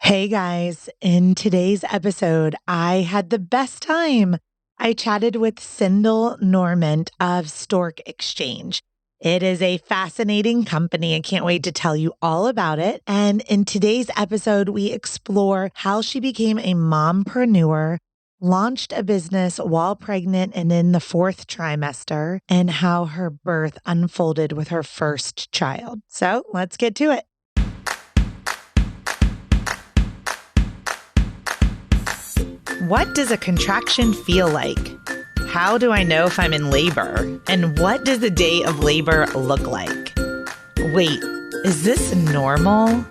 Hey guys, in today's episode, I had the best time. I chatted with Cyndal Normand of Stork Exchange. It is a fascinating company. I can't wait to tell you all about it. And in today's episode, we explore how she became a mompreneur, launched a business while pregnant and in the fourth trimester, and how her birth unfolded with her first child. So let's get to it. What does a contraction feel like? How do I know if I'm in labor? And what does a day of labor look like? Wait, is this normal?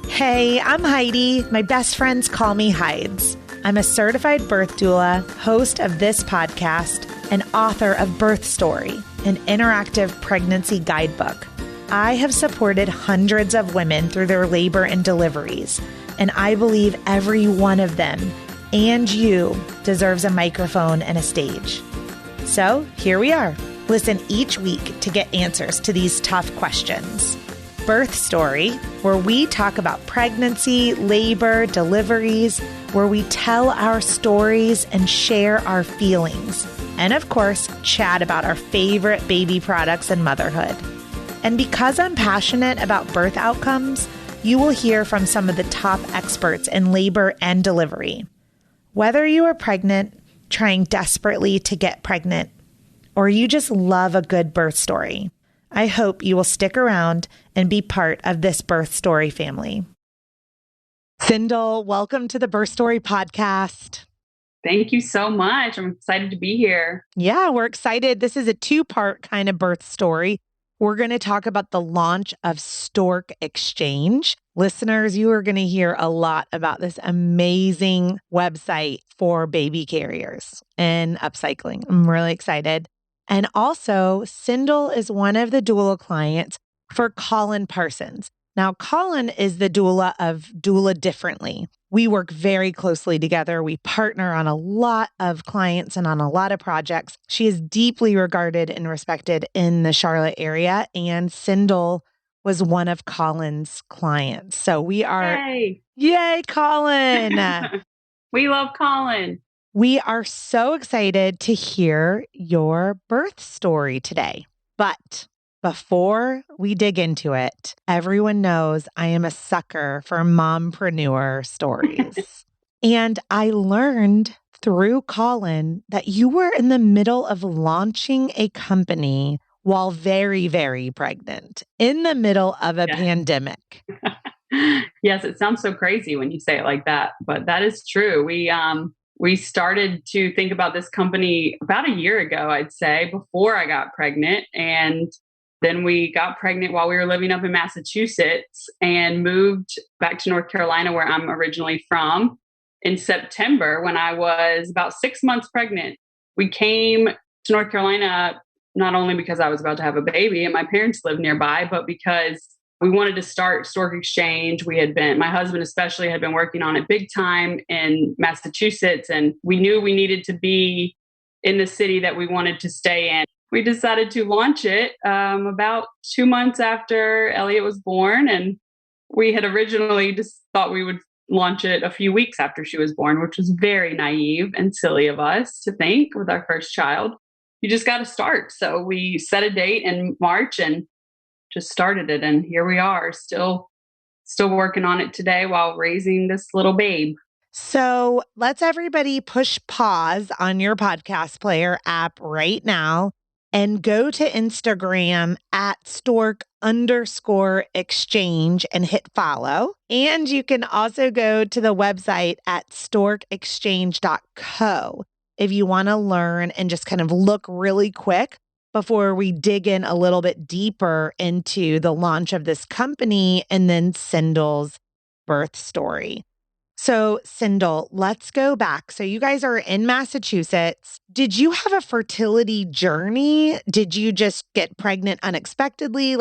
Hey, I'm Heidi. My best friends call me Hides. I'm a certified birth doula, host of this podcast, and author of Birth Story, an interactive pregnancy guidebook. I have supported hundreds of women through their labor and deliveries, and I believe every one of them and you deserves a microphone and a stage. So here we are. Listen each week to get answers to these tough questions. Birth Story, where we talk about pregnancy, labor, deliveries, where we tell our stories and share our feelings. And of course, chat about our favorite baby products and motherhood. And because I'm passionate about birth outcomes, you will hear from some of the top experts in labor and delivery. Whether you are pregnant, trying desperately to get pregnant, or you just love a good birth story, I hope you will stick around and be part of this birth story family. Cyndal, welcome to the Birth Story podcast. Thank you so much. I'm excited to be here. Yeah, we're excited. This is a two-part kind of birth story. We're going to talk about the launch of Stork Exchange. Listeners, you are going to hear a lot about this amazing website for baby carriers and upcycling. I'm really excited. And also, Cyndal is one of the doula clients for Colin Parsons. Now, Colin is the doula of Doula Differently. We work very closely together. We partner on a lot of clients and on a lot of projects. She is deeply regarded and respected in the Charlotte area, and Cyndal was one of Colin's clients. So we are, yay, Colin! We love Colin. We are so excited to hear your birth story today. But before we dig into it, everyone knows I am a sucker for mompreneur stories. And I learned through Colin that you were in the middle of launching a company while very, very pregnant in the middle of a pandemic. Yes, it sounds so crazy when you say it like that, but that is true. We started to think about this company about a year ago, I'd say, before I got pregnant. And then we got pregnant while we were living up in Massachusetts and moved back to North Carolina, where I'm originally from, in September when I was about 6 months pregnant. We came to North Carolina not only because I was about to have a baby and my parents lived nearby, but because we wanted to start Stork Exchange. My husband especially had been working on it big time in Massachusetts, and we knew we needed to be in the city that we wanted to stay in. We decided to launch it about 2 months after Elliot was born, and we had originally just thought we would launch it a few weeks after she was born, which was very naive and silly of us to think with our first child. You just got to start. So we set a date in March and just started it. And here we are, still working on it today while raising this little babe. So let's everybody push pause on your podcast player app right now and go to Instagram at Stork_Exchange and hit follow. And you can also go to the website at storkexchange.co if you want to learn and just kind of look really quick before we dig in a little bit deeper into the launch of this company and then Cyndal's birth story. So, Cyndal, let's go back. So you guys are in Massachusetts. Did you have a fertility journey? Did you just get pregnant unexpectedly?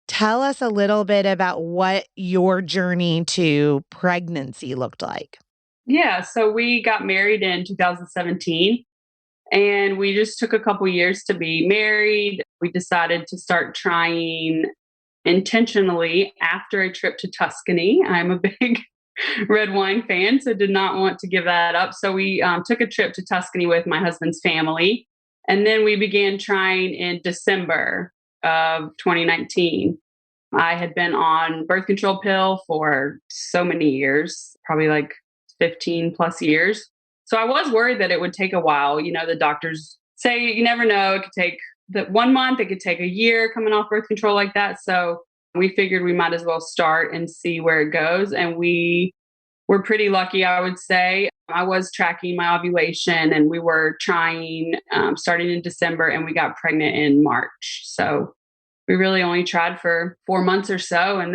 Tell us a little bit about what your journey to pregnancy looked like. Yeah, so we got married in 2017, and we just took a couple years to be married. We decided to start trying intentionally after a trip to Tuscany. I'm a big red wine fan, so did not want to give that up. So we took a trip to Tuscany with my husband's family. And then we began trying in December of 2019. I had been on birth control pill for so many years, probably like 15 plus years. So I was worried that it would take a while. The doctors say you never know. It could take 1 month, it could take a year coming off birth control like that. So we figured we might as well start and see where it goes. And we were pretty lucky, I would say. I was tracking my ovulation and we were trying starting in December and we got pregnant in March. So we really only tried for 4 months or so. And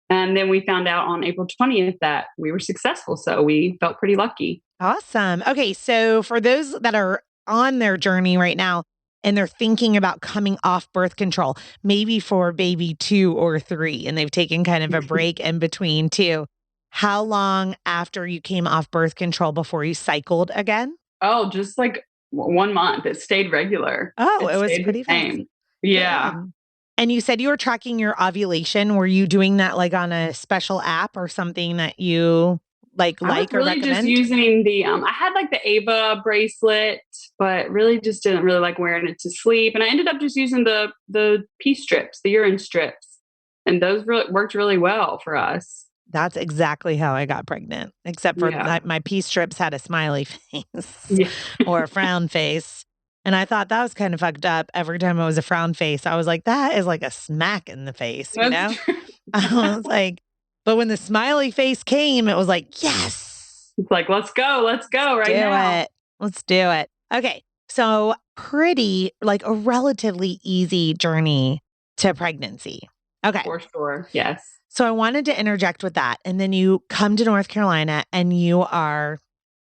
then we found out on April 20th that we were successful. So we felt pretty lucky. Awesome. Okay. So for those that are on their journey right now and they're thinking about coming off birth control, maybe for baby 2 or 3, and they've taken kind of a break in between too, how long after you came off birth control before you cycled again? Oh, just like 1 month. It stayed regular. Oh, It it was stayed the pretty fast. same. Yeah. Good. And you said you were tracking your ovulation. Were you doing that like on a special app or something that you I was or really just recommend? using I had like the Ava bracelet, but really just didn't really like wearing it to sleep. And I ended up just using the pee strips, the urine strips. And those really worked really well for us. That's exactly how I got pregnant, except for Yeah. that my pee strips had a smiley face Yeah. or a frown face. And I thought that was kind of fucked up. Every time it was a frown face, I was like, that is like a smack in the face, you That's know? true. I was like, but when the smiley face came, it was like, yes, It's like, let's go right do now. it. Let's do it. Okay. So, pretty like a relatively easy journey to pregnancy. Okay. For sure. Yes. So, I wanted to interject with that. And then you come to North Carolina and you are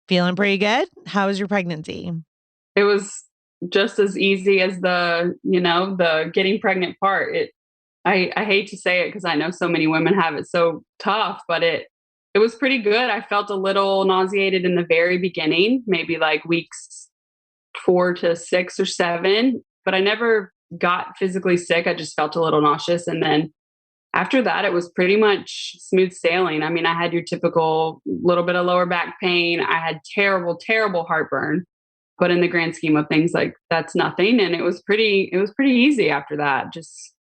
feeling pretty good. How was your pregnancy? It was just as easy as the getting pregnant part. I hate to say it because I know so many women have it so tough, but it was pretty good. I felt a little nauseated in the very beginning, maybe like weeks 4 to 6 or 7, but I never got physically sick. I just felt a little nauseous. And then after that, it was pretty much smooth sailing. I mean, I had your typical little bit of lower back pain. I had terrible, terrible heartburn, but in the grand scheme of things, like that's nothing. And it was pretty easy after that. Just,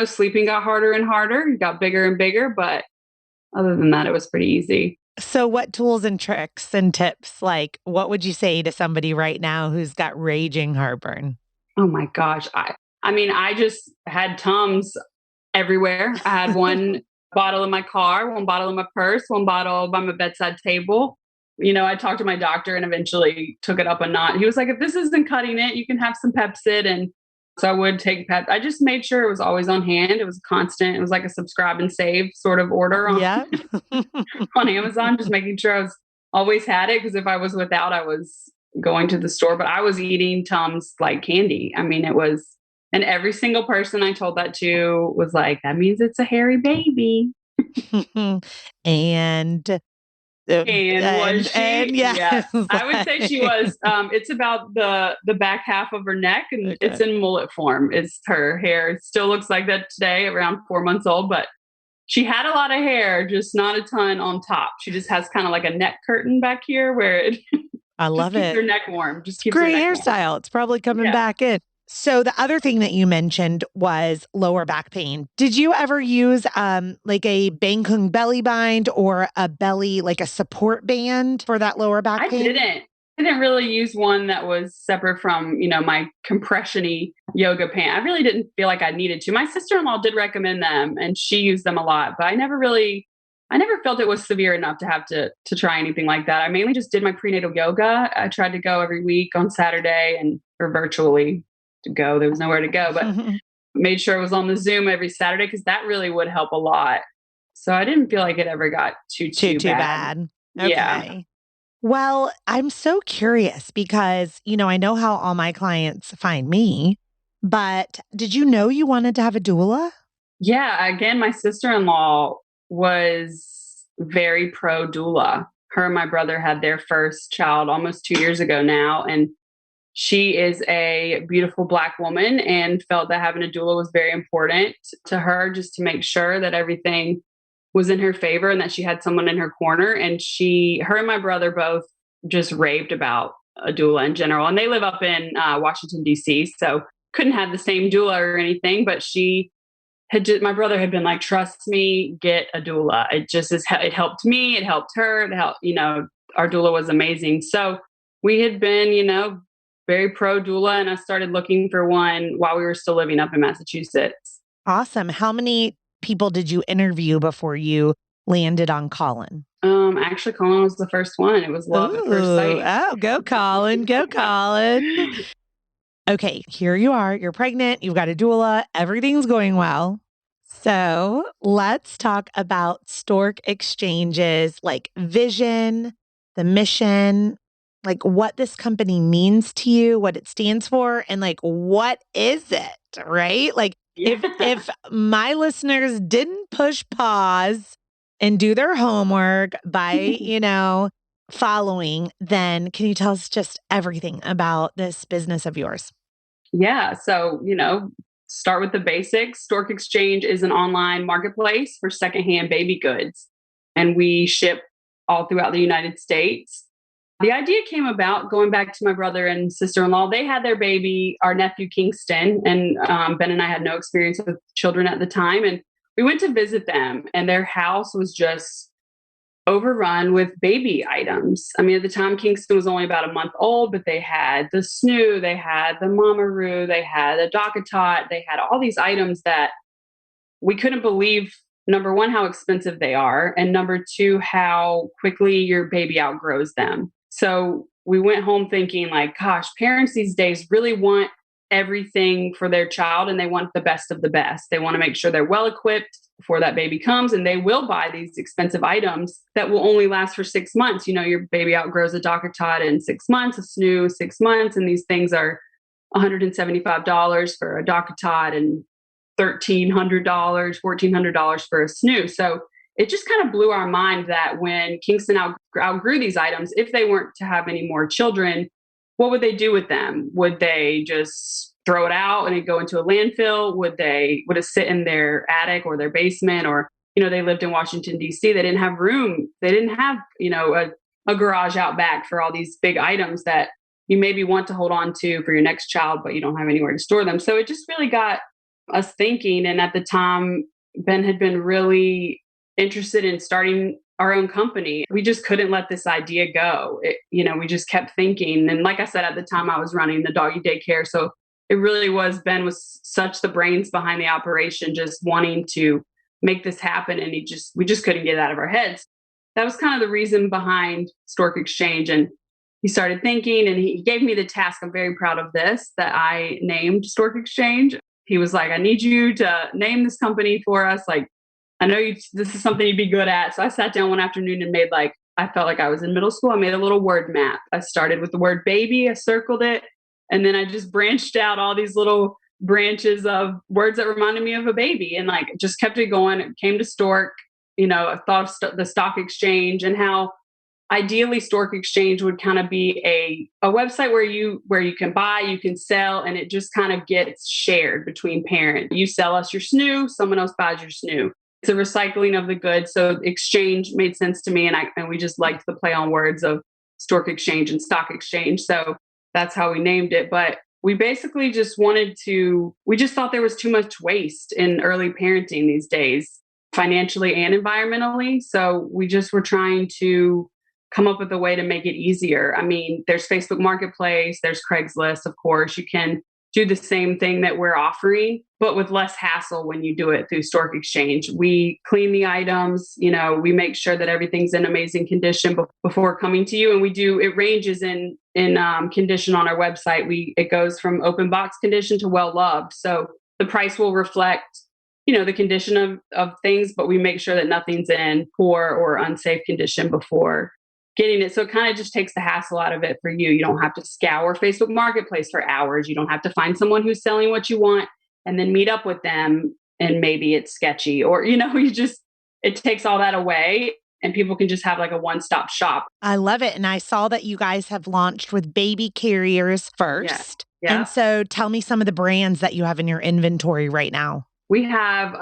sleeping got harder and harder, got bigger and bigger. But other than that, it was pretty easy. So, what tools and tricks and tips, like, what would you say to somebody right now who's got raging heartburn? Oh my gosh. I mean, I just had Tums everywhere. I had one bottle in my car, one bottle in my purse, one bottle by my bedside table. I talked to my doctor and eventually took it up a notch. He was like, if this isn't cutting it, you can have some Pepsid. And so I would take Pep. I just made sure it was always on hand. It was constant. It was like a subscribe and save sort of order on, Yeah. on Amazon, just making sure I was always had it. Because if I was without, I was going to the store, but I was eating Tums like candy. I mean, and every single person I told that to was like, that means it's a hairy baby. and And was and she? yeah, Yes, I would say she was. It's about the back half of her neck, and it's okay. in mullet form. It's her hair. It still looks like that today, around 4 months old, but she had a lot of hair, just not a ton on top. She just has kind of like a neck curtain back here where it I just love keeps her it. neck warm. Just It's a keeps her great neck warm. hairstyle. It's probably coming Yeah. back in. So the other thing that you mentioned was lower back pain. Did you ever use like a Bangkok belly bind or a belly like a support band for that lower back I pain? didn't really use one that was separate from, my compression-y yoga pant. I really didn't feel like I needed to. My sister-in-law did recommend them and she used them a lot, but I never felt it was severe enough to have to try anything like that. I mainly just did my prenatal yoga. I tried to go every week on Saturday or virtually to go. There was nowhere to go, but made sure it was on the Zoom every Saturday because that really would help a lot. So I didn't feel like it ever got too Too bad. bad. Yeah. Okay. Well, I'm so curious because, I know how all my clients find me, but did you know you wanted to have a doula? Yeah, again, my sister-in-law was very pro doula. Her and my brother had their first child almost 2 years ago now, and she is a beautiful Black woman and felt that having a doula was very important to her just to make sure that everything was in her favor and that she had someone in her corner. And her and my brother both just raved about a doula in general. And they live up in Washington, D.C., so couldn't have the same doula or anything, but my brother had been like, trust me, get a doula. It helped me. It helped her. Our doula was amazing. So we had been, very pro doula, and I started looking for one while we were still living up in Massachusetts. Awesome. How many people did you interview before you landed on Colin? Actually, Colin was the first one. It was love at first sight. Oh, go Colin, go Colin. Okay, here you are. You're pregnant. You've got a doula. Everything's going well. So let's talk about Stork Exchange's vision, the mission, what this company means to you, what it stands for, and what is it, right? If my listeners didn't push pause and do their homework by, following, then can you tell us just everything about this business of yours? Yeah. So, start with the basics. Stork Exchange is an online marketplace for secondhand baby goods, and we ship all throughout the United States. The idea came about going back to my brother and sister-in-law. They had their baby, our nephew Kingston, and Ben and I had no experience with children at the time. And we went to visit them, and their house was just overrun with baby items. I mean, at the time, Kingston was only about a month old, but they had the snoo, they had the mamaroo, they had a DockATot, they had all these items that we couldn't believe, number one, how expensive they are, and number two, how quickly your baby outgrows them. So we went home thinking gosh, parents these days really want everything for their child, and they want the best of the best. They want to make sure they're well equipped before that baby comes, and they will buy these expensive items that will only last for 6 months. Your baby outgrows a DockATot in 6 months, a snoo 6 months, and these things are $175 for a DockATot and $1,300, $1,400 for a snoo. So it just kind of blew our mind that when Kingston outgrew these items, if they weren't to have any more children, what would they do with them? Would they just throw it out and it go into a landfill? Would it sit in their attic or their basement? Or, they lived in Washington, D.C. They didn't have room. They didn't have, a garage out back for all these big items that you maybe want to hold on to for your next child, but you don't have anywhere to store them. So it just really got us thinking. And at the time, Ben had been really interested in starting our own company. We just couldn't let this idea go. We just kept thinking. And like I said, at the time I was running the doggy daycare. So it really was, Ben was such the brains behind the operation, just wanting to make this happen. And we just couldn't get it out of our heads. That was kind of the reason behind Stork Exchange. And he started thinking, and he gave me the task. I'm very proud of this, that I named Stork Exchange. He was like, I need you to name this company for us. I know this is something you'd be good at. So I sat down one afternoon and made I felt like I was in middle school. I made a little word map. I started with the word baby. I circled it. And then I just branched out all these little branches of words that reminded me of a baby, and just kept it going. It came to Stork. I thought of the stock exchange, and how ideally Stork Exchange would kind of be a website where you can buy, you can sell, and it just kind of gets shared between parents. You sell us your snoo, someone else buys your snoo. It's a recycling of the goods. So exchange made sense to me, and we just liked the play on words of Stork Exchange and stock exchange. So that's how we named it. But we basically just we just thought there was too much waste in early parenting these days, financially and environmentally. So we just were trying to come up with a way to make it easier. I mean, there's Facebook Marketplace, there's Craigslist, of course. You can do the same thing that we're offering, but with less hassle when you do it through Stork Exchange. We clean the items, we make sure that everything's in amazing condition before coming to you. And it ranges in condition on our website. It goes from open box condition to well loved. So the price will reflect, the condition of things, but we make sure that nothing's in poor or unsafe condition before getting it. So it kind of just takes the hassle out of it for you. You don't have to scour Facebook Marketplace for hours. You don't have to find someone who's selling what you want and then meet up with them and maybe it's sketchy, or, it takes all that away and people can just have a one-stop shop. I love it. And I saw that you guys have launched with baby carriers first. Yeah. And so tell me some of the brands that you have in your inventory right now. We have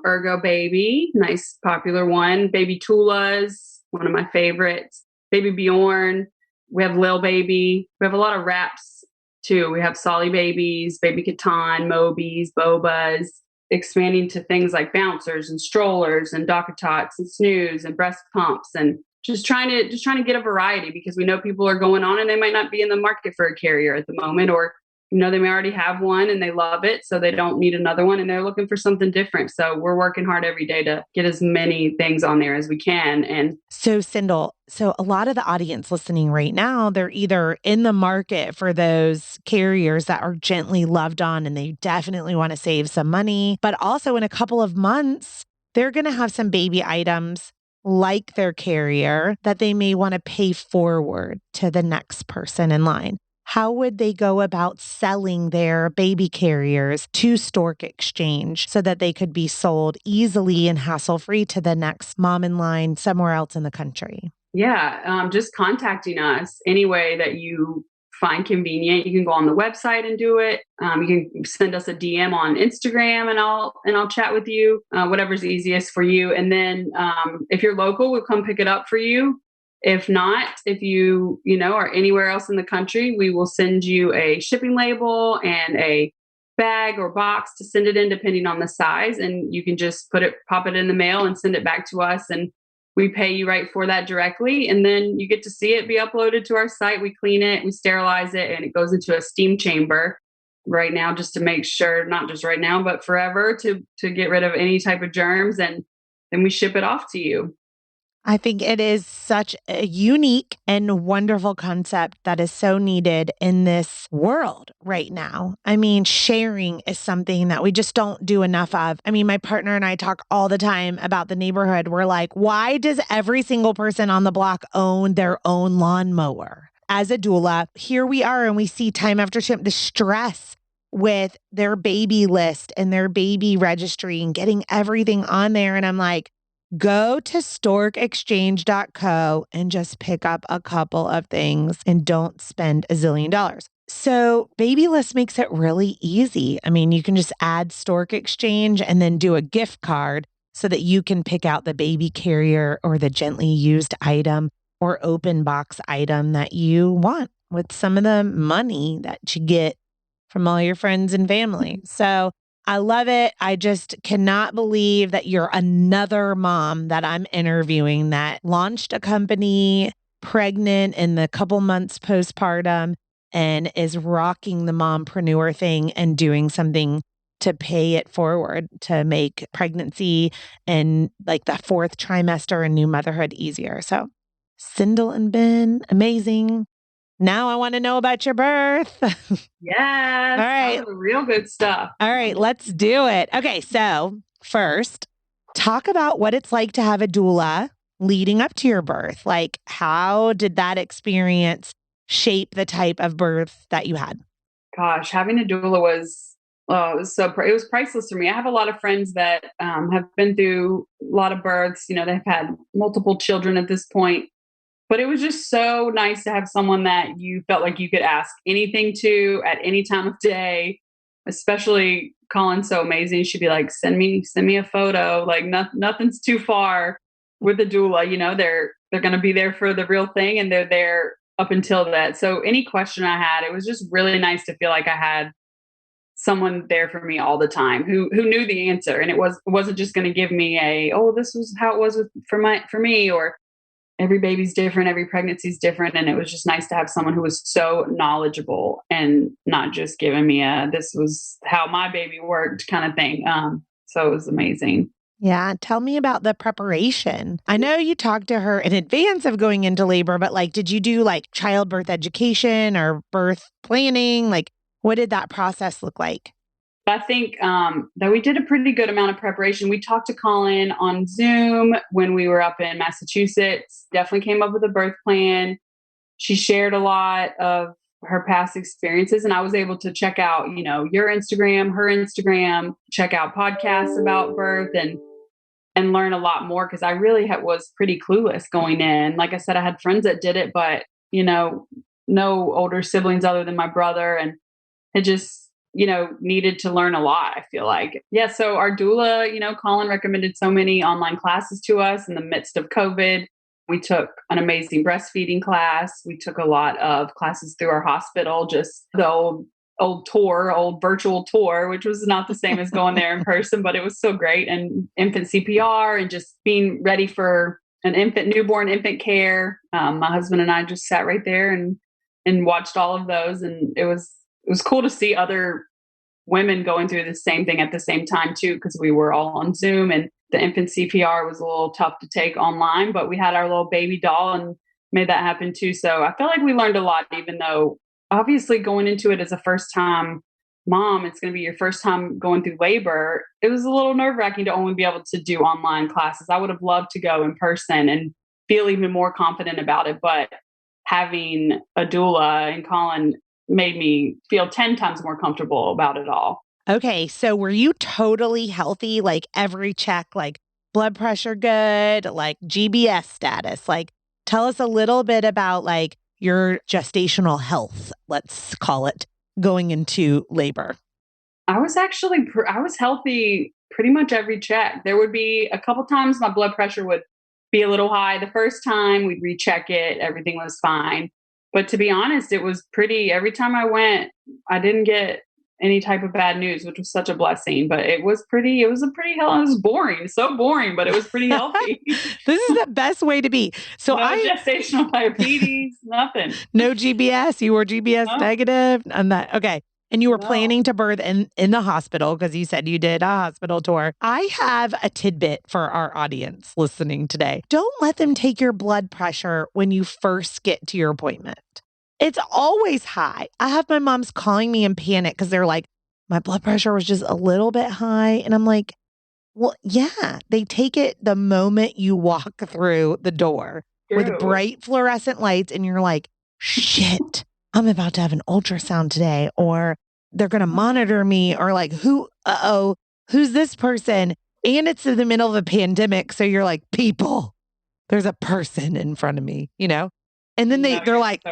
Ergo Baby, nice popular one. Baby Tula's, one of my favorites. Baby Bjorn. We have Lil Baby. We have a lot of wraps too. We have Solly Babies, Baby Catan, Mobies, Bobas, expanding to things like bouncers and strollers and Docatots and snooze and breast pumps, and just trying to get a variety, because we know people are going on and they might not be in the market for a carrier at the moment, or they may already have one and they love it, so they don't need another one and they're looking for something different. So we're working hard every day to get as many things on there as we can. And So, Cyndal, so a lot of the audience listening right now, they're either in the market for those carriers that are gently loved on and they definitely want to save some money, but also in a couple of months, they're going to have some baby items like their carrier that they may want to pay forward to the next person in line. How would they go about selling their baby carriers to Stork Exchange so that they could be sold easily and hassle-free to the next mom in line somewhere else in the country? yeah, just contacting us any way that you find convenient. You can go on the website and do it. You can send us a DM on Instagram, and I'll chat with you. Whatever's easiest for you. And then if you're local, we'll come pick it up for you. If not, if you are anywhere else in the country, we will send you a shipping label and a bag or box to send it in, depending on the size. And you can just pop it in the mail and send it back to us. And we pay you right for that directly. And then you get to see it be uploaded to our site. We clean it, we sterilize it, and it goes into a steam chamber right now, just to make sure, not just right now, but forever, to get rid of any type of germs. And then we ship it off to you. I think it is such a unique and wonderful concept that is so needed in this world right now. I mean, sharing is something that we just don't do enough of. I mean, my partner and I talk all the time about the neighborhood. We're like, why does every single person on the block own their own lawnmower? As a doula, here we are, and we see time after time the stress with their baby list and their baby registry and getting everything on there. And I'm like, go to storkexchange.co and just pick up a couple of things and don't spend a zillion dollars. So Babylist makes it really easy. I mean, you can just add Stork Exchange and then do a gift card so that you can pick out the baby carrier or the gently used item or open box item that you want with some of the money that you get from all your friends and family. So I love it. I just cannot believe that you're another mom that I'm interviewing that launched a company, pregnant in the couple months postpartum, and is rocking the mompreneur thing and doing something to pay it forward to make pregnancy and like the fourth trimester and new motherhood easier. So, Cyndal and Ben, amazing. Now I want to know about your birth. Yes. All right. Real good stuff. All right, let's do it. Okay, so first, talk about what it's like to have a doula leading up to your birth. Like, how did that experience shape the type of birth that you had? Gosh, having a doula was it was priceless for me. I have a lot of friends that have been through a lot of births. They've had multiple children at this point. But it was just so nice to have someone that you felt like you could ask anything to at any time of day, especially Colin's so amazing. She'd be like, send me a photo. Like nothing's too far with the doula. They're going to be there for the real thing, and they're there up until that. So any question I had, it was just really nice to feel like I had someone there for me all the time who knew the answer. And it wasn't just going to give me this was how it was for me, or every baby's different, every pregnancy is different. And it was just nice to have someone who was so knowledgeable and not just giving me this was how my baby worked kind of thing. So it was amazing. Yeah. Tell me about the preparation. I know you talked to her in advance of going into labor, but did you do childbirth education or birth planning? What did that process look like? I think that we did a pretty good amount of preparation. We talked to Colin on Zoom when we were up in Massachusetts, definitely came up with a birth plan. She shared a lot of her past experiences, and I was able to check out, your Instagram, her Instagram, check out podcasts about birth and learn a lot more, because I really was pretty clueless going in. Like I said, I had friends that did it, but, no older siblings other than my brother. And it just, needed to learn a lot, I feel like. Yeah. So our doula, Colin recommended so many online classes to us in the midst of COVID. We took an amazing breastfeeding class. We took a lot of classes through our hospital, just the old virtual tour, which was not the same as going there in person, but it was so great. And infant CPR and just being ready for newborn infant care. My husband and I just sat right there and watched all of those. And it was cool to see other women going through the same thing at the same time too, because we were all on Zoom, and the infant CPR was a little tough to take online, but we had our little baby doll and made that happen too. So I felt like we learned a lot, even though obviously going into it as a first time mom, it's going to be your first time going through labor. It was a little nerve wracking to only be able to do online classes. I would have loved to go in person and feel even more confident about it. But having a doula and Colin made me feel 10 times more comfortable about it all. Okay, so were you totally healthy? Like every check, like blood pressure good, like GBS status? Like tell us a little bit about like your gestational health, let's call it, going into labor. I was healthy pretty much every check. There would be a couple times my blood pressure would be a little high. The first time we'd recheck it, everything was fine. But to be honest, it was every time I went, I didn't get any type of bad news, which was such a blessing. But it was boring, so boring, but it was pretty healthy. This is the best way to be. So no gestational diabetes, nothing. No GBS. You were GBS negative and that. Okay. And you were planning to birth in the hospital because you said you did a hospital tour. I have a tidbit for our audience listening today. Don't let them take your blood pressure when you first get to your appointment. It's always high. I have my moms calling me in panic because they're like, my blood pressure was just a little bit high. And I'm like, well, yeah, they take it the moment you walk through the door with bright fluorescent lights. And you're like, shit, I'm about to have an ultrasound today, or they're going to monitor me, or like, who's this person? And it's in the middle of a pandemic. So you're like, people, there's a person in front of me, And then they're like,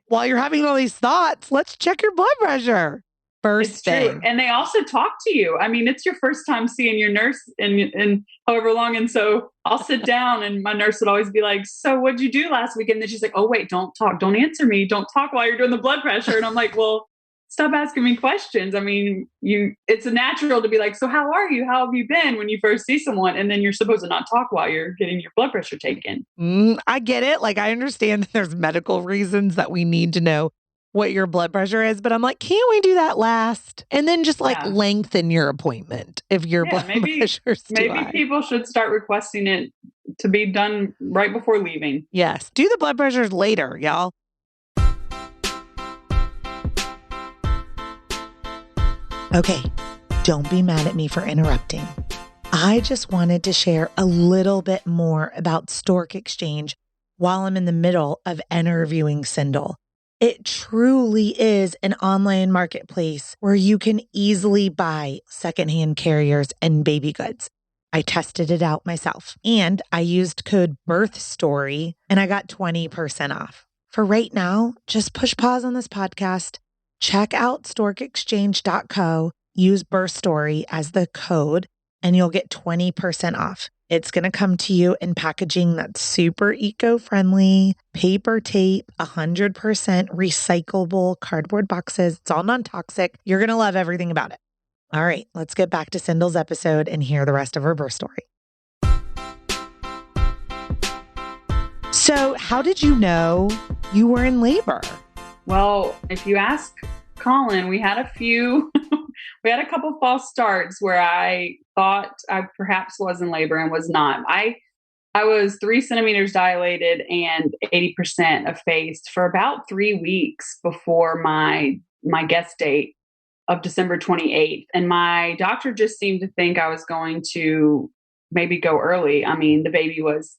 while you're having all these thoughts, let's check your blood pressure. First thing. True. And they also talk to you. I mean, it's your first time seeing your nurse in however long. And so I'll sit down and my nurse would always be like, so what'd you do last week? And then she's like, oh, wait, don't talk. Don't answer me. Don't talk while you're doing the blood pressure. And I'm like, well, stop asking me questions. I mean, it's natural to be like, so how are you? How have you been when you first see someone? And then you're supposed to not talk while you're getting your blood pressure taken. I get it. Like, I understand that there's medical reasons that we need to know what your blood pressure is, but I'm like, can't we do that last? And then just lengthen your appointment if your blood pressure's too high. Maybe people should start requesting it to be done right before leaving. Yes. Do the blood pressures later, y'all. Okay, don't be mad at me for interrupting. I just wanted to share a little bit more about Stork Exchange while I'm in the middle of interviewing Cyndal. It truly is an online marketplace where you can easily buy secondhand carriers and baby goods. I tested it out myself and I used code BIRTHSTORY and I got 20% off. For right now, just push pause on this podcast, check out storkexchange.co, use BIRTHSTORY as the code, and you'll get 20% off. It's going to come to you in packaging that's super eco-friendly, paper tape, 100% recyclable cardboard boxes. It's all non-toxic. You're going to love everything about it. All right, let's get back to Cyndal's episode and hear the rest of her birth story. So how did you know you were in labor? Well, if you ask Colin, we had a couple false starts where I thought I perhaps was in labor and was not. I was 3 centimeters dilated and 80% effaced for about 3 weeks before my guest date of December 28th. And my doctor just seemed to think I was going to maybe go early. I mean, the baby was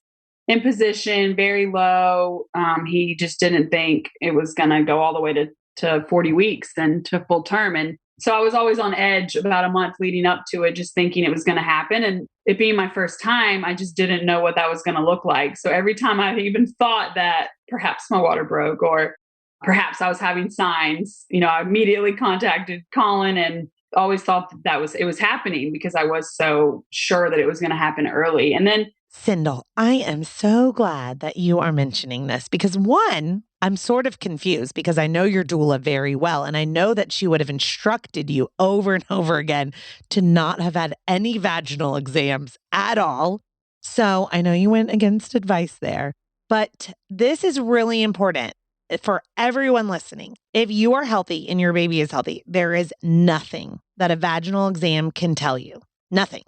in position, very low. He just didn't think it was going to go all the way to 40 weeks and to full term. And so I was always on edge about a month leading up to it, just thinking it was going to happen. And it being my first time, I just didn't know what that was going to look like. So every time I even thought that perhaps my water broke or perhaps I was having signs. I immediately contacted Colin and always thought that it was happening because I was so sure that it was going to happen early. And then Cyndal, I am so glad that you are mentioning this because one, I'm sort of confused because I know your doula very well. And I know that she would have instructed you over and over again to not have had any vaginal exams at all. So I know you went against advice there, but this is really important for everyone listening. If you are healthy and your baby is healthy, there is nothing that a vaginal exam can tell you. Nothing.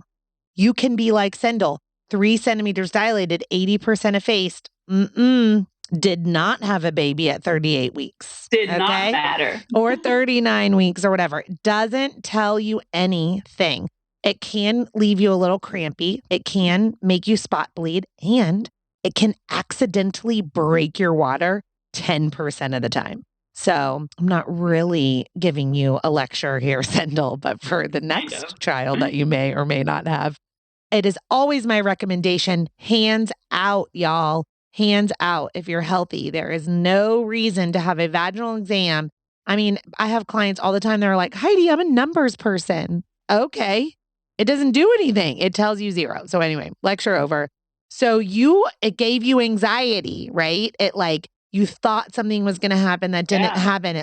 You can be like Cyndal, 3 centimeters dilated, 80% effaced. Did not have a baby at 38 weeks. Did not matter. Or 39 weeks or whatever. It doesn't tell you anything. It can leave you a little crampy. It can make you spot bleed, and it can accidentally break your water 10% of the time. So I'm not really giving you a lecture here, Cyndal, but for the next child that you may or may not have, it is always my recommendation, hands out, y'all. Hands out if you're healthy. There is no reason to have a vaginal exam. I mean, I have clients all the time. They're like, Heidi, I'm a numbers person. Okay. It doesn't do anything. It tells you zero. So anyway, lecture over. So it gave you anxiety, right? You thought something was going to happen that didn't happen.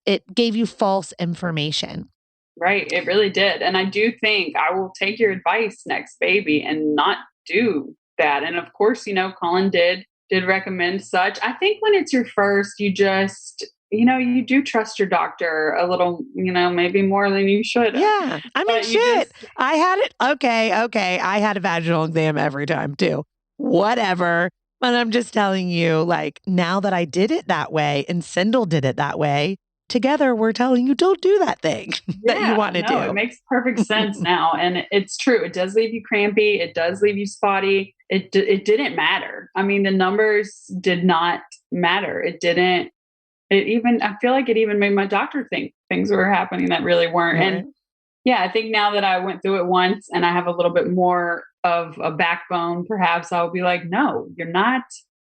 It gave you false information. Right. It really did. And I do think I will take your advice next baby and not do that. And of course, Colin did recommend such. I think when it's your first, you just, you do trust your doctor a little, maybe more than you should. Yeah. I mean, shit. I had it. Okay. I had a vaginal exam every time too. Whatever. But I'm just telling you, now that I did it that way and Cyndal did it that way, together we're telling you don't do that thing that you want to do. It makes perfect sense now. And it's true. It does leave you crampy. It does leave you spotty. It didn't matter. I mean, the numbers did not matter. I feel like it even made my doctor think things were happening that really weren't. Right. And yeah, I think now that I went through it once and I have a little bit more of a backbone, perhaps I'll be like, no, you're not,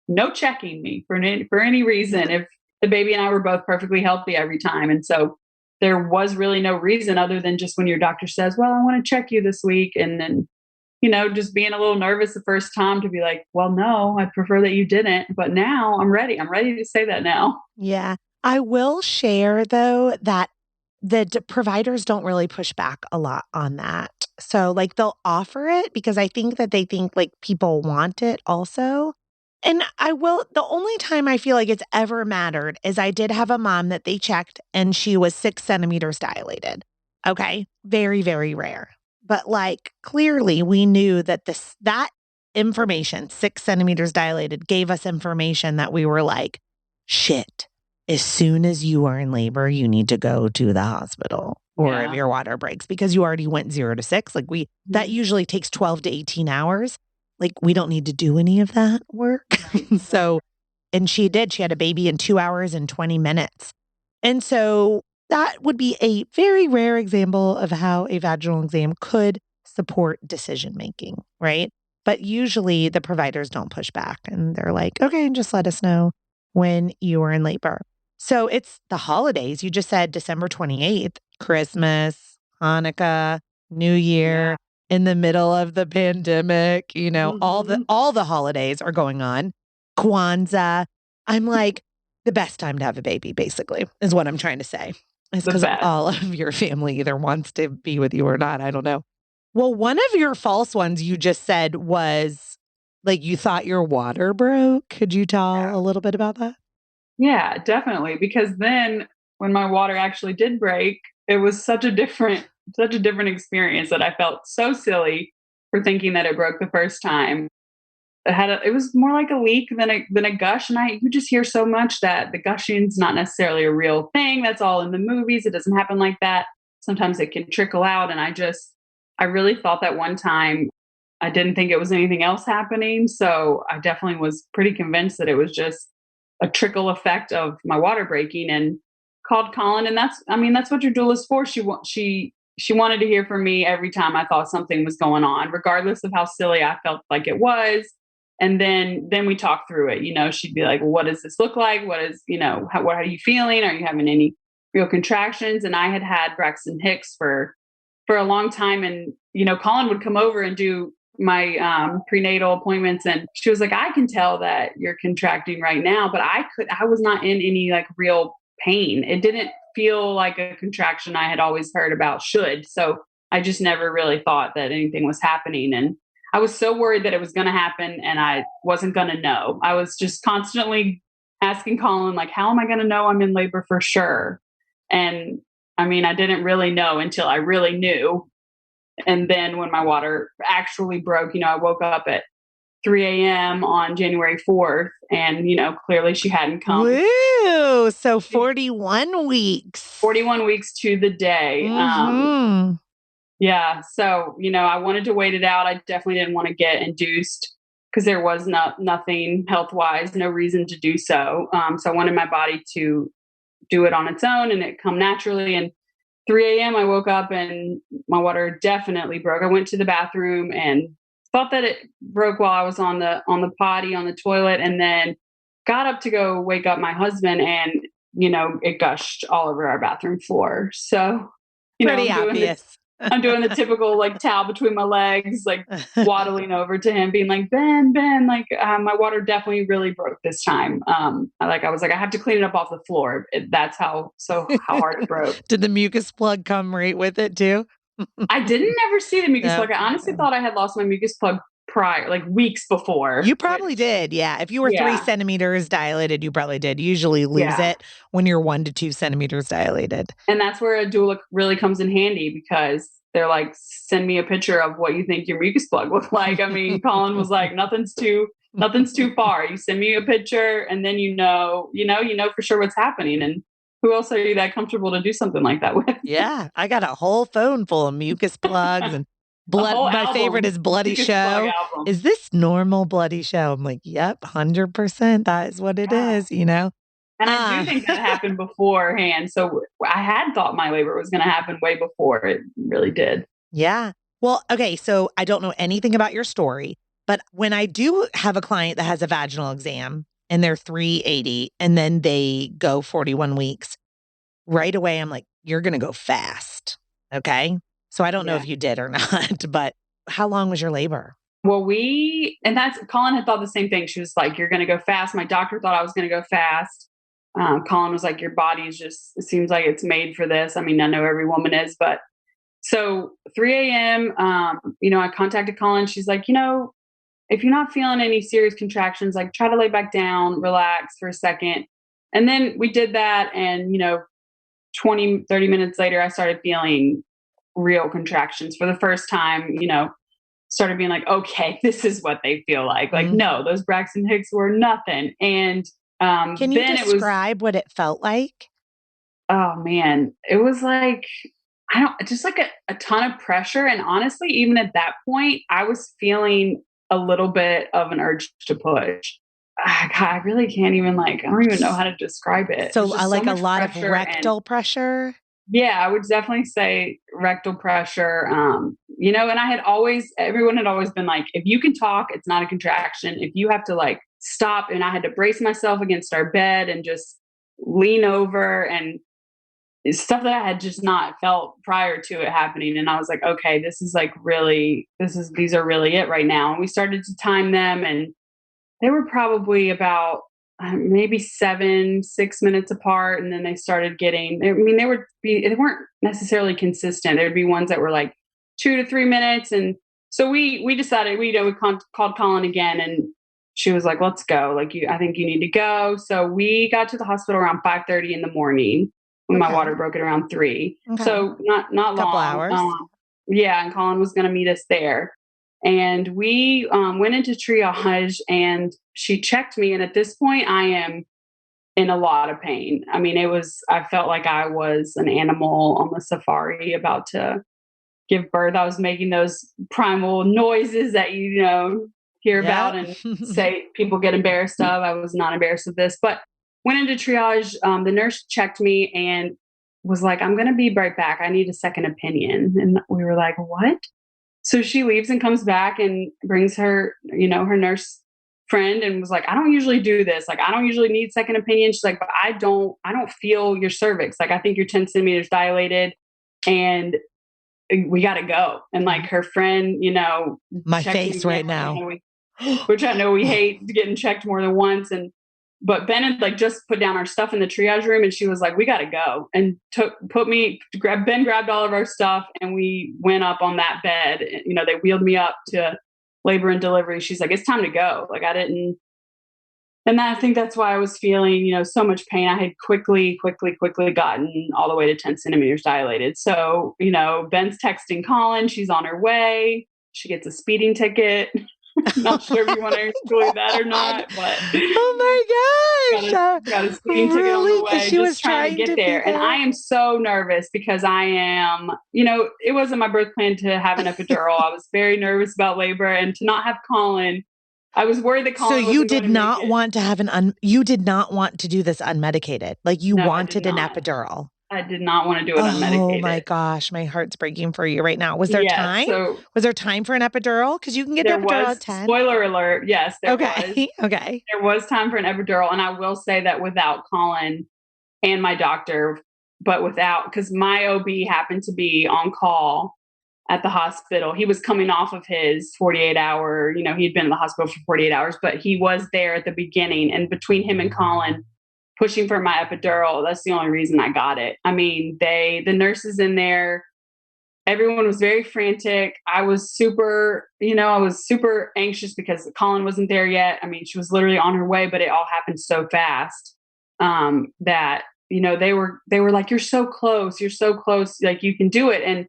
no checking me for any reason. If the baby and I were both perfectly healthy every time. And so there was really no reason other than just when your doctor says, well, I want to check you this week. And then, just being a little nervous the first time to be like, well, no, I prefer that you didn't. But now I'm ready. I'm ready to say that now. Yeah. I will share, though, that the providers don't really push back a lot on that. So they'll offer it because I think that they think people want it also. And the only time I feel like it's ever mattered is I did have a mom that they checked and she was 6 centimeters dilated. Okay. Very, very rare. But clearly we knew that that information, 6 centimeters dilated, gave us information that we were like, shit, as soon as you are in labor, you need to go to the hospital or if your water breaks because you already went 0 to 6. That usually takes 12 to 18 hours. We don't need to do any of that work. So, and she did. She had a baby in 2 hours and 20 minutes. And so that would be a very rare example of how a vaginal exam could support decision-making, right? But usually the providers don't push back and they're like, okay, just let us know when you are in labor. So it's the holidays. You just said December 28th, Christmas, Hanukkah, New Year. In the middle of the pandemic, all the holidays are going on. Kwanzaa. I'm the best time to have a baby, basically, is what I'm trying to say. It's because all of your family either wants to be with you or not. I don't know. Well, one of your false ones you just said was you thought your water broke. Could you tell a little bit about that? Yeah, definitely. Because then when my water actually did break, it was such a different experience that I felt so silly for thinking that it broke the first time. It was more like a leak than a gush. And you just hear so much that the gushing's not necessarily a real thing. That's all in the movies. It doesn't happen like that. Sometimes it can trickle out. And I really thought that one time I didn't think it was anything else happening. So I definitely was pretty convinced that it was just a trickle effect of my water breaking and called Colin. And that's what your doula's for. She wanted to hear from me every time I thought something was going on, regardless of how silly I felt like it was. And then we talked through it. She'd be like, well, what does this look like? What is, what are you feeling? Are you having any real contractions? And I had Braxton Hicks for a long time. And, Colin would come over and do my prenatal appointments. And she was like, I can tell that you're contracting right now, but I was not in any like real pain. It didn't feel like a contraction I had always heard about should. So I just never really thought that anything was happening. And I was so worried that it was going to happen and I wasn't going to know. I was just constantly asking Colin, like, how am I going to know I'm in labor for sure? And I mean, I didn't really know until I really knew. And then when my water actually broke, I woke up at 3 a.m. on January 4th and, clearly she hadn't come. Woo! So 41 weeks. 41 weeks to the day. Mm-hmm. Yeah. So, I wanted to wait it out. I definitely didn't want to get induced because there was nothing health-wise, no reason to do so. So I wanted my body to do it on its own and it come naturally. And 3 a.m. I woke up and my water definitely broke. I went to the bathroom and thought that it broke while I was on the potty, on the toilet, and then got up to go wake up my husband and, it gushed all over our bathroom floor. So, pretty obvious. I'm doing the typical like towel between my legs, like waddling over to him, being like, Ben, like my water definitely really broke this time. I was like, I have to clean it up off the floor. That's how hard it broke. Did the mucus plug come right with it too? I didn't ever see the mucus plug. I honestly thought I had lost my mucus plug prior, like weeks before. You probably did. Yeah. If you were 3 centimeters dilated, you probably did. You usually lose it when you're 1 to 2 centimeters dilated. And that's where a doula really comes in handy because they're like, send me a picture of what you think your mucus plug looked like. I mean, Colin was like, nothing's too far. You send me a picture and then you know for sure what's happening. And who else are you that comfortable to do something like that with? Yeah. I got a whole phone full of mucus plugs and blood. My favorite is Bloody Show. Is this normal Bloody Show? I'm like, yep, 100%. That is what it is, And I do think that happened beforehand. So I had thought my labor was going to happen way before it really did. Yeah. Well, okay. So I don't know anything about your story, but when I do have a client that has a vaginal exam and they're 380 and then they go 41 weeks, right away, I'm like, you're going to go fast. Okay. So I don't know if you did or not, but how long was your labor? Well, Colin had thought the same thing. She was like, you're going to go fast. My doctor thought I was going to go fast. Colin was like, your body it seems like it's made for this. I mean, I know every woman is, but so 3 a.m., I contacted Colin. She's like, if you're not feeling any serious contractions, like try to lay back down, relax for a second. And then we did that. And, 20, 30 minutes later, I started feeling real contractions for the first time, started being like, okay, this is what they feel like. Like, no, those Braxton Hicks were nothing. And can you describe what it felt like? Oh man, it was like, just like a ton of pressure. And honestly, even at that point, I was feeling a little bit of an urge to push. God, I really can't even I don't even know how to describe it. So like a lot of rectal pressure? Yeah, I would definitely say rectal pressure. And everyone had always been like, if you can talk, it's not a contraction. If you have to stop, and I had to brace myself against our bed and just lean over and stuff that I had just not felt prior to it happening. And I was like, okay, this is these are really it right now. And we started to time them and they were probably about maybe 6 minutes apart. And then they started getting, they weren't necessarily consistent. There'd be ones that were 2 to 3 minutes. And so we decided, we called Colin again and she was like, let's go. I think you need to go. So we got to the hospital around 5:30 in the morning when my water broke at around 3. Okay. So not long. Couple hours. And Colin was going to meet us there. And we went into triage and she checked me. And at this point, I am in a lot of pain. I mean, I felt like I was an animal on the safari about to give birth. I was making those primal noises that hear about and say people get embarrassed of. I was not embarrassed of this, but went into triage. The nurse checked me and was like, I'm going to be right back. I need a second opinion. And we were like, what? So she leaves and comes back and brings her, her nurse friend and was like, I don't usually do this. Like, I don't usually need second opinion. She's like, but I don't feel your cervix. Like, I think you're 10 centimeters dilated and we got to go. And like her friend, my face right now, which I know we hate getting checked more than once. But Ben had like just put down our stuff in the triage room and she was like, we got to go. And Ben grabbed all of our stuff and we went up on that bed. They wheeled me up to labor and delivery. She's like, it's time to go. Like and I think that's why I was feeling, so much pain. I had quickly gotten all the way to 10 centimeters dilated. So, Ben's texting Colin, she's on her way. She gets a speeding ticket. Not sure if you want to include that or not, but oh my gosh, got a speeding ticket on the way. She was trying to get there. And I am so nervous because I am, it wasn't my birth plan to have an epidural. I was very nervous about labor and to not have Colin. I was worried that Colin. So you did not want to have you did not want to do this unmedicated. Like you wanted an epidural. I did not want to do it unmedicated. Oh my gosh, my heart's breaking for you right now. Was there time? Was there time for an epidural? Because you can get an epidural at 10. Spoiler alert. Yes, there was. Okay. There was time for an epidural. And I will say that without Colin and my doctor, because my OB happened to be on call at the hospital. He was coming off of his 48-hour, he'd been in the hospital for 48 hours, but he was there at the beginning. And between him and Colin pushing for my epidural, that's the only reason I got it. I mean, the nurses in there, everyone was very frantic. I was super anxious because Colin wasn't there yet. I mean, she was literally on her way, but it all happened so fast that, they were like, you're so close, like you can do it. And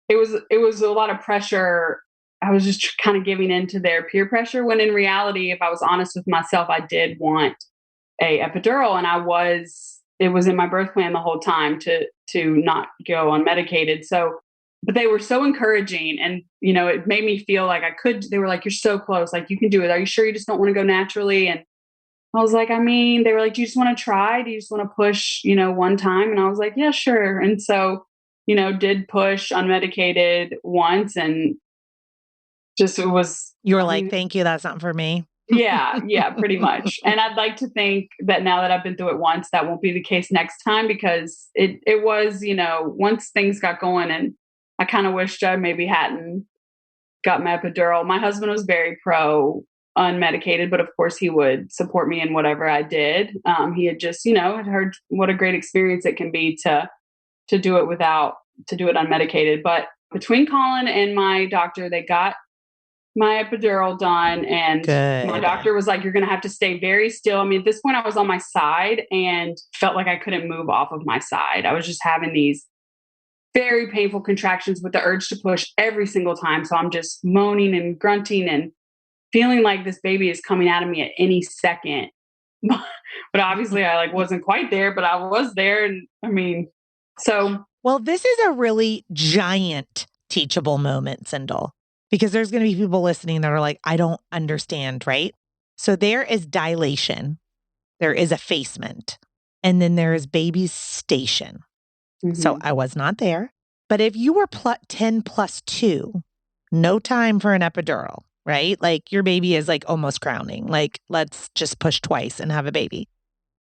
it was a lot of pressure. I was just kind of giving in to their peer pressure when in reality, if I was honest with myself, I did want a epidural and it was in my birth plan the whole time to not go unmedicated. So, but they were so encouraging and, it made me feel like they were like, you're so close, like you can do it. Are you sure you just don't want to go naturally? And I was like, they were like, do you just want to try? Do you just want to push, one time? And I was like, yeah, sure. And so, did push unmedicated once and just, it was. You were like, thank you. That's not for me. Yeah, pretty much. And I'd like to think that now that I've been through it once, that won't be the case next time because it was, once things got going and I kind of wished I maybe hadn't got my epidural. My husband was very pro unmedicated, but of course he would support me in whatever I did. He had just, had heard what a great experience it can be to do it unmedicated. But between Colin and my doctor, they got my epidural done and my doctor was like, you're going to have to stay very still. I mean, at this point I was on my side and felt like I couldn't move off of my side. I was just having these very painful contractions with the urge to push every single time. So I'm just moaning and grunting and feeling like this baby is coming out of me at any second. But obviously I wasn't quite there, but I was there. And I mean, well, this is a really giant teachable moment, Cyndal. Because there's going to be people listening that are like, I don't understand, right? So there is dilation, there is effacement, and then there is baby's station. Mm-hmm. So I was not there. But if you were 10 plus 2, no time for an epidural, right? Like your baby is like almost crowning. Like let's just push twice and have a baby.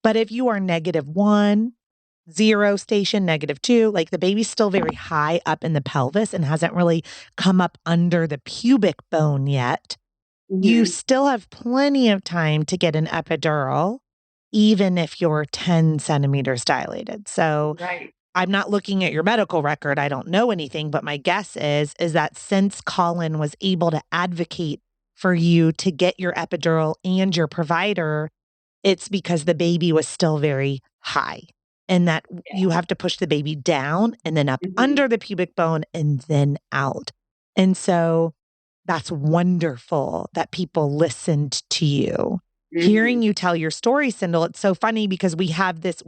But if you are -1, 0 station, -2, like the baby's still very high up in the pelvis and hasn't really come up under the pubic bone yet. Mm-hmm. You still have plenty of time to get an epidural, even if you're 10 centimeters dilated. So I'm not looking at your medical record. I don't know anything, but my guess is that since Colin was able to advocate for you to get your epidural and your provider, it's because the baby was still very high. And that you have to push the baby down and then up under the pubic bone and then out. And so that's wonderful that people listened to you. Mm-hmm. Hearing you tell your story, Cyndal, it's so funny because we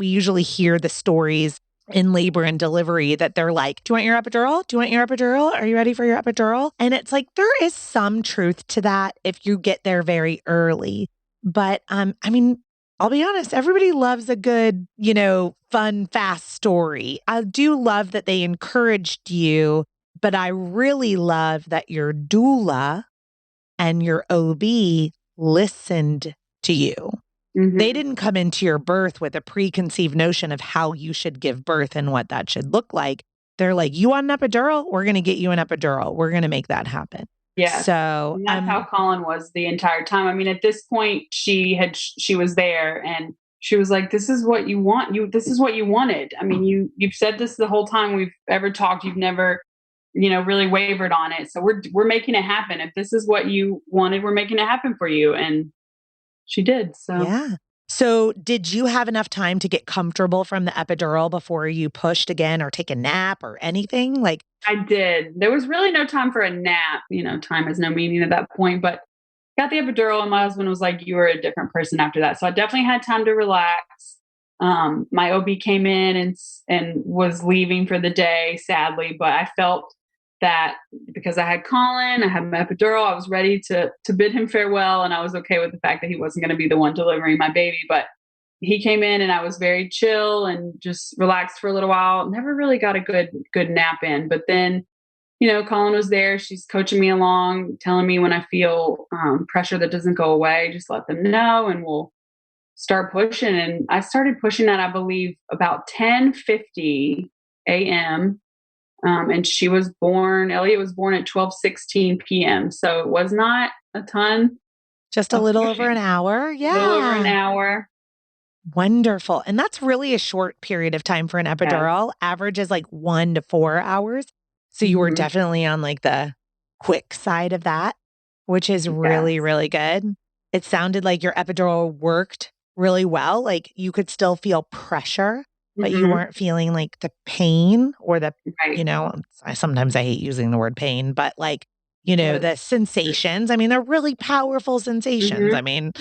usually hear the stories in labor and delivery that they're like, do you want your epidural? Do you want your epidural? Are you ready for your epidural? And it's like, there is some truth to that if you get there very early. But I mean, I'll be honest, everybody loves a good, fun, fast story. I do love that they encouraged you, but I really love that your doula and your OB listened to you. Mm-hmm. They didn't come into your birth with a preconceived notion of how you should give birth and what that should look like. They're like, you want an epidural? We're going to get you an epidural. We're going to make that happen. Yes. So and that's how Colin was the entire time. I mean, at this point, she was there and she was like, this is what you want. This is what you wanted. I mean, you've said this the whole time we've ever talked. You've never, really wavered on it. So we're making it happen. If this is what you wanted, we're making it happen for you. And she did. So yeah. So did you have enough time to get comfortable from the epidural before you pushed again or take a nap or anything? Like, I did. There was really no time for a nap. Time has no meaning at that point, but got the epidural and my husband was like, you were a different person after that. So I definitely had time to relax. My OB came in and was leaving for the day, sadly, but I felt that because I had Colin, I had my epidural, I was ready to bid him farewell. And I was okay with the fact that he wasn't going to be the one delivering my baby, but he came in and I was very chill and just relaxed for a little while. Never really got a good nap in, but then Colin was there. She's coaching me along, telling me when I feel pressure that doesn't go away, just let them know and we'll start pushing. And I started pushing at, I believe, about 10:50 a.m. And Elliot was born at 12:16 p.m. So it was not a ton. just a little over an hour. Yeah. A little over an hour. Wonderful. And that's really a short period of time for an epidural. Yes. Average is like 1 to 4 hours. So you were definitely on like the quick side of that, which is really, really good. It sounded like your epidural worked really well. Like you could still feel pressure, but you weren't feeling like the pain or the, sometimes I hate using the word pain, but like, the sensations. I mean, they're really powerful sensations. I mean,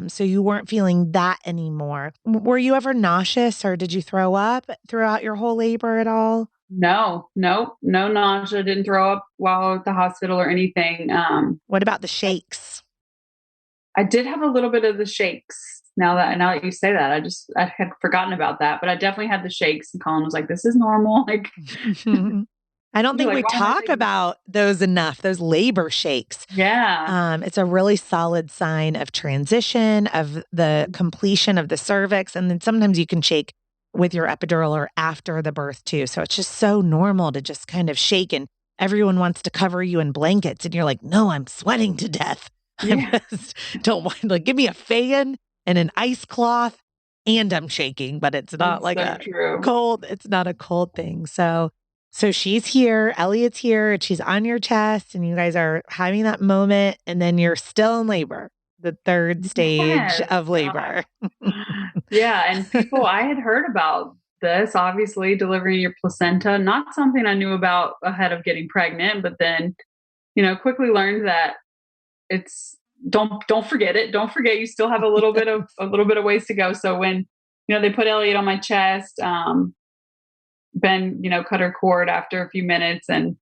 so you weren't feeling that anymore. Were you ever nauseous or did you throw up throughout your whole labor at all? No nausea. Didn't throw up while at the hospital or anything. What about the shakes? I did have a little bit of the shakes. Now that you say that, I had forgotten about that, but I definitely had the shakes. And Colin was like, "This is normal." Like, I don't think we talk about those enough. Those labor shakes. Yeah. It's a really solid sign of transition, of the completion of the cervix, and then sometimes you can shake with your epidural or after the birth too. So it's just so normal to just kind of shake and everyone wants to cover you in blankets and you're like, no, I'm sweating to death. I just don't want, like, give me a fan and an ice cloth and I'm shaking, but it's not like cold. It's not a cold thing. So she's here, Elliot's here, and she's on your chest and you guys are having that moment and then you're still in labor. The third stage of labor. And I had heard about this, obviously, delivering your placenta, not something I knew about ahead of getting pregnant, but then, quickly learned that it's don't forget it. Don't forget you still have a little bit of ways to go. So when, they put Elliot on my chest, Ben, cut her cord after a few minutes and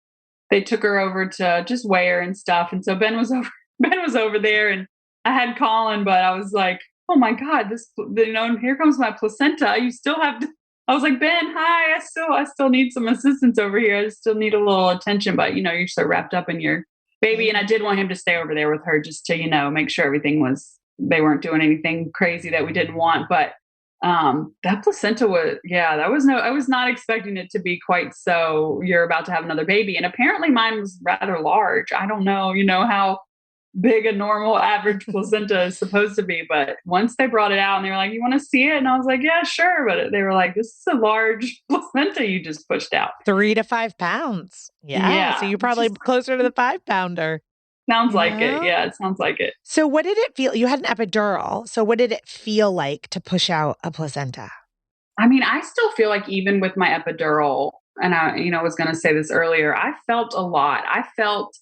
they took her over to just weigh her and stuff. And so Ben was over there and I had Colin, but I was like, oh my God, here comes my placenta. You still have to, I was like, Ben, hi, I still need some assistance over here. I still need a little attention, but you're so wrapped up in your baby. And I did want him to stay over there with her just to, make sure they weren't doing anything crazy that we didn't want. But that placenta I was not expecting it to be quite so you're about to have another baby. And apparently mine was rather large. I don't know, how big a normal average placenta is supposed to be. But once they brought it out and they were like, you want to see it? And I was like, yeah, sure. But they were like, this is a large placenta you just pushed out. 3 to 5 pounds. Yeah. So you're probably closer to the 5-pounder. Sounds like it. Yeah, it sounds like it. So what did it feel? You had an epidural. So what did it feel like to push out a placenta? I mean, I still feel like even with my epidural, and I, was going to say this earlier, I felt a lot. I felt,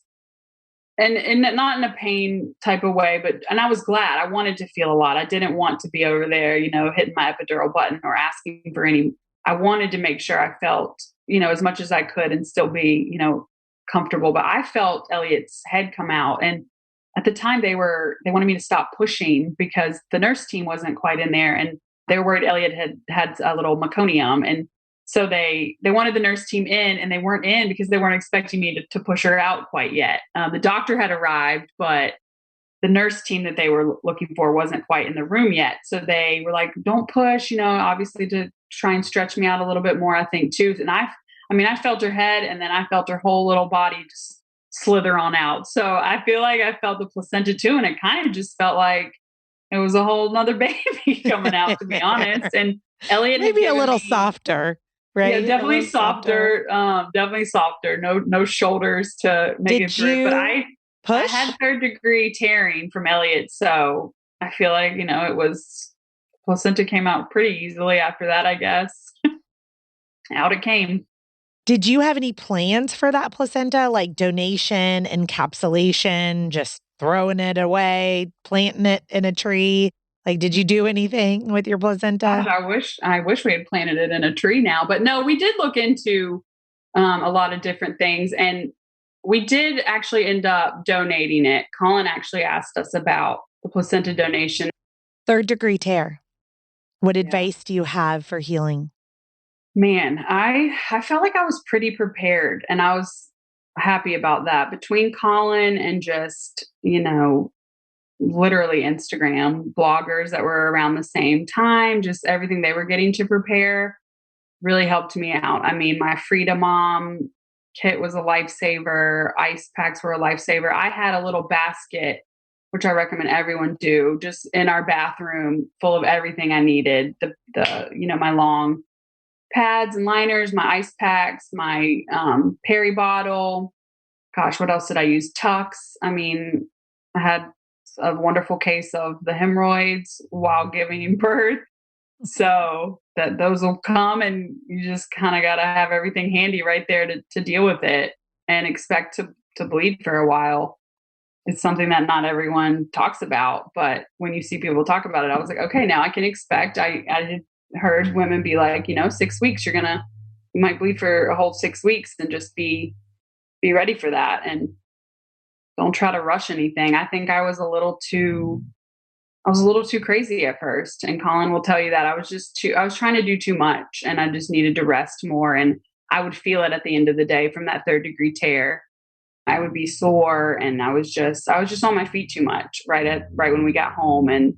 and not in a pain type of way, and I was glad. I wanted to feel a lot. I didn't want to be over there, hitting my epidural button or asking for any. I wanted to make sure I felt, as much as I could and still be, comfortable. But I felt Elliot's head come out, and at the time they wanted me to stop pushing because the nurse team wasn't quite in there, and they were worried Elliot had a little meconium, and so they wanted the nurse team in, and they weren't in because they weren't expecting me to push her out quite yet. The doctor had arrived, but the nurse team that they were looking for wasn't quite in the room yet. So they were like, don't push, obviously to try and stretch me out a little bit more, I think too. And I felt her head and then I felt her whole little body just slither on out. So I feel like I felt the placenta too. And it kind of just felt like it was a whole nother baby coming out, to be honest. And Elliot maybe a little softer, right? Yeah, definitely softer. Definitely softer. No shoulders to make it through. But I had third degree tearing from Elliot, so I feel like it was placenta came out pretty easily after that. I guess out it came. Did you have any plans for that placenta, like donation, encapsulation, just throwing it away, planting it in a tree? Like, did you do anything with your placenta? Gosh, I wish we had planted it in a tree now. But no, we did look into a lot of different things. And we did actually end up donating it. Colin actually asked us about the placenta donation. Third degree tear. What advice do you have for healing? Man, I felt like I was pretty prepared and I was happy about that. Between Colin and just, literally Instagram bloggers that were around the same time, just everything they were getting to prepare really helped me out. I mean, my Frida Mom kit was a lifesaver. Ice packs were a lifesaver. I had a little basket, which I recommend everyone do, just in our bathroom, full of everything I needed. My long pads and liners, my ice packs, my peri bottle. Gosh, what else did I use? Tux. I mean, I had a wonderful case of the hemorrhoids while giving birth. So that those will come and you just kind of got to have everything handy right there to deal with it and expect to bleed for a while. It's something that not everyone talks about, but when you see people talk about it, I was like, okay, now I can expect. I had heard women be like, 6 weeks, you might bleed for a whole 6 weeks, and just be ready for that. And don't try to rush anything. I think I was a little too crazy at first. And Colin will tell you that I was trying to do too much and I just needed to rest more. And I would feel it at the end of the day from that third degree tear. I would be sore and I was just on my feet too much right when we got home. And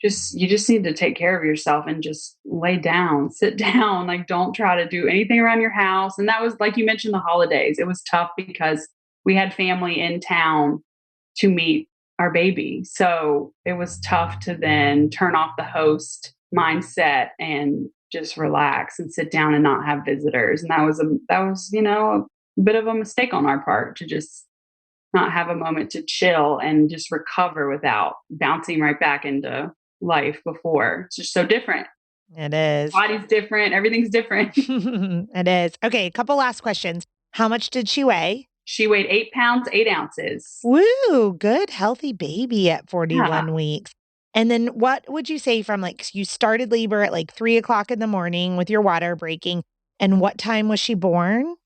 you just need to take care of yourself and just lay down, sit down. Like, don't try to do anything around your house. And that was, like you mentioned, the holidays. It was tough because we had family in town to meet our baby. So it was tough to then turn off the host mindset and just relax and sit down and not have visitors. And that was a bit of a mistake on our part, to just not have a moment to chill and just recover without bouncing right back into life before. It's just so different. It is. Body's different. Everything's different. It is. Okay, a couple last questions. How much did she weigh? She weighed 8 pounds, 8 ounces. Woo, good, healthy baby at 41 weeks. And then what would you say from you started labor at 3:00 in the morning with your water breaking. And what time was she born?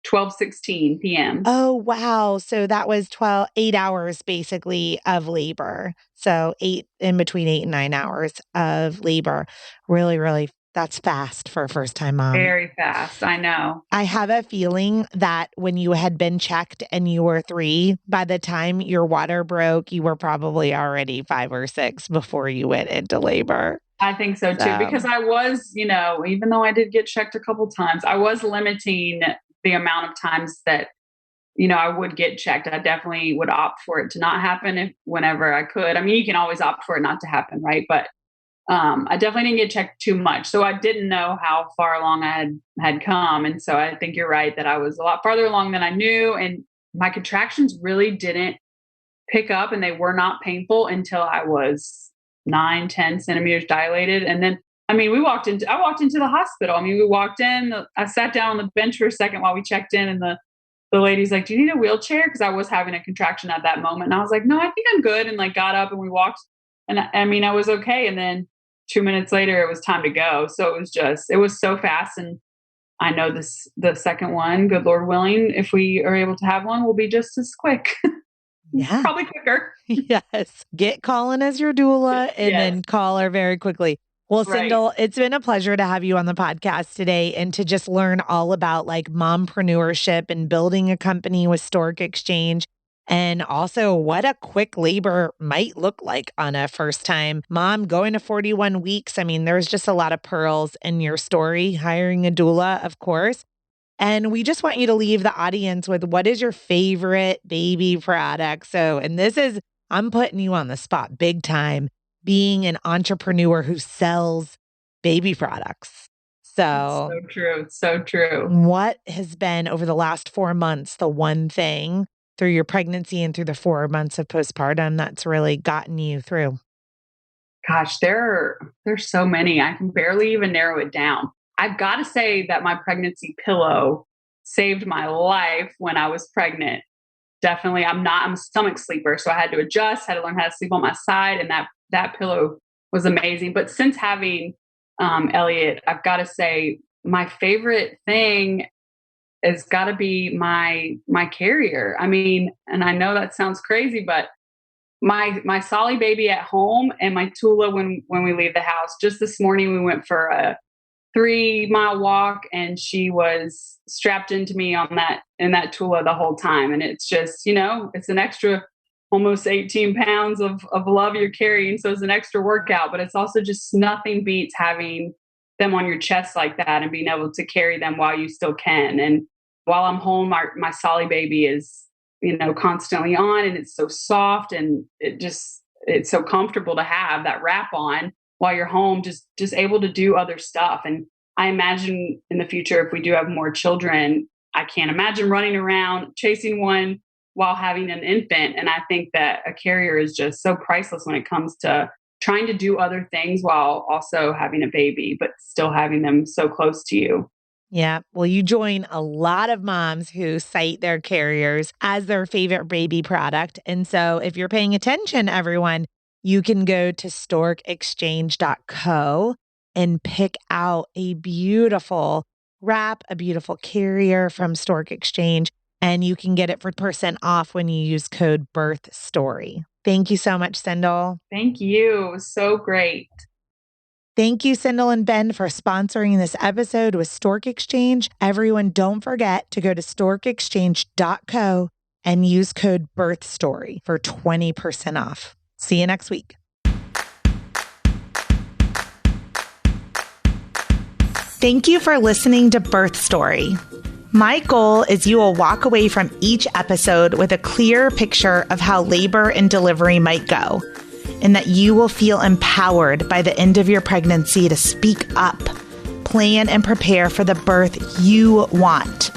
12:16 p.m. Oh, wow. So that was 8 hours basically of labor. So in between 8 and 9 hours of labor. Really, really, that's fast for a first-time mom. Very fast. I know. I have a feeling that when you had been checked and you were 3, by the time your water broke, you were probably already 5 or 6 before you went into labor. I think so too, because I was, even though I did get checked a couple times, I was limiting the amount of times that, I would get checked. I definitely would opt for it to not happen whenever I could. I mean, you can always opt for it not to happen, right? But I definitely didn't get checked too much. So I didn't know how far along I had come. And so I think you're right that I was a lot farther along than I knew. And my contractions really didn't pick up and they were not painful until I was 9, 10 centimeters dilated. And then, I walked into the hospital. We walked in, I sat down on the bench for a second while we checked in, and the lady's like, do you need a wheelchair? Because I was having a contraction at that moment. And I was like, no, I think I'm good. And got up and we walked, and I was okay. And then 2 minutes later, it was time to go. So it was so fast. And I know the second one, good Lord willing, if we are able to have one, will be just as quick. Yeah. Probably quicker. Yes. Get Colin as your doula and then call her very quickly. Well, Cyndal, it's been a pleasure to have you on the podcast today and to just learn all about mompreneurship and building a company with Stork Exchange. and also what a quick labor might look like on a first time mom going to 41 weeks. I mean, there's just a lot of pearls in your story, hiring a doula, of course. And we just want you to leave the audience with what is your favorite baby product? So, and this is, I'm putting you on the spot big time, being an entrepreneur who sells baby products. It's So, so true. It's so true. what has been over the last 4 months, the one thing through your pregnancy and through the 4 months of postpartum that's really gotten you through? Gosh, there's so many. I can barely even narrow it down. I've got to say that my pregnancy pillow saved my life when I was pregnant. Definitely, I'm a stomach sleeper, so I had to adjust, had to learn how to sleep on my side, and that pillow was amazing. But since having Elliot, I've got to say my favorite thing has got to be my carrier. I mean, and I know that sounds crazy, but my Solly baby at home and my Tula when we leave the house. Just this morning, we went for a 3-mile walk, and she was strapped into me in that Tula the whole time. And it's just, it's an extra almost 18 pounds of love you're carrying. So it's an extra workout, but it's also just nothing beats having them on your chest like that and being able to carry them while you still can. And while I'm home, my Solly baby is, constantly on, and it's so soft, and it's so comfortable to have that wrap on while you're home, just able to do other stuff. And I imagine in the future, if we do have more children, I can't imagine running around chasing one while having an infant. And I think that a carrier is just so priceless when it comes to trying to do other things while also having a baby, but still having them so close to you. Yeah. Well, you join a lot of moms who cite their carriers as their favorite baby product. And so if you're paying attention, everyone, you can go to storkexchange.co and pick out a beautiful wrap, a beautiful carrier from Stork Exchange, and you can get it for % off when you use code BIRTHSTORY. Thank you so much, Cyndal. Thank you. It was so great. Thank you, Cyndal and Ben, for sponsoring this episode with Stork Exchange. Everyone, don't forget to go to storkexchange.co and use code BIRTHSTORY for 20% off. See you next week. Thank you for listening to Birth Story. My goal is you will walk away from each episode with a clear picture of how labor and delivery might go, and that you will feel empowered by the end of your pregnancy to speak up, plan, and prepare for the birth you want.